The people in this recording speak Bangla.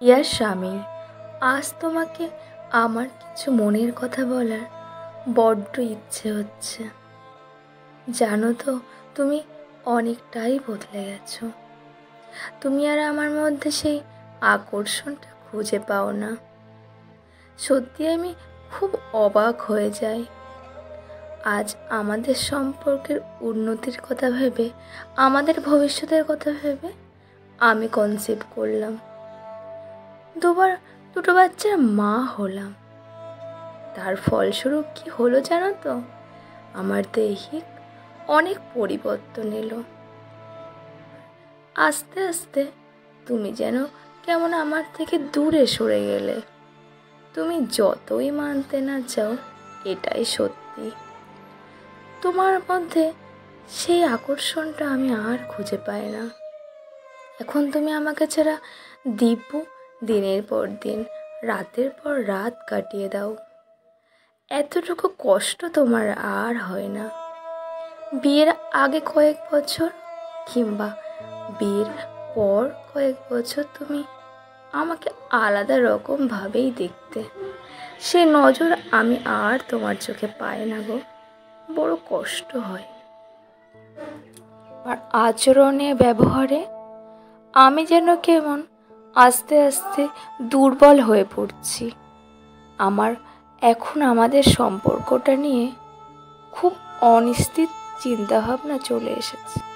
ইয়ার স্বামীর, আজ তোমাকে আমার কিছু মনের কথা বলার বড্ড ইচ্ছে হচ্ছে। জানো তো, তুমি অনেকটাই বদলে গেছো। তুমি আর আমার মধ্যে সেই আকর্ষণটা খুঁজে পাও না। সত্যি আমি খুব অবাক হয়ে যাই। আজ আমাদের সম্পর্কের উন্নতির কথা ভেবে, আমাদের ভবিষ্যতের কথা ভেবে আমি কনসিভ করলাম। দুটো বাচ্চার মা হলাম। তার ফলস্বরূপ কি হলো জানো তো? আমার দৈহিক অনেক পরিবর্তন এলো। আস্তে আস্তে তুমি যেন কেমন আমার থেকে দূরে সরে গেলে। তুমি যতই মানতে না চাও, এটাই সত্যি। তোমার মধ্যে সেই আকর্ষণটা আমি আর খুঁজে পাই না। এখন তুমি আমাকে ছাড়া দিব্য দিনের পর দিন, রাতের পর রাত কাটিয়ে দাও। এতটুকু কষ্ট তোমার আর হয় না। বিয়ের আগে কয়েক বছর কিংবা বিয়ের পর কয়েক বছর তুমি আমাকে আলাদা রকমভাবেই দেখতে। সে নজর আমি আর তোমার চোখে পাই না গো। বড় কষ্ট হয়। আর আচরণে, ব্যবহারে আমি যেন কেমন আস্তে আস্তে দুর্বল হয়ে পড়ছি। আমার এখন আমাদের সম্পর্কটা নিয়ে খুব অনিশ্চিত চিন্তাভাবনা চলে এসেছে।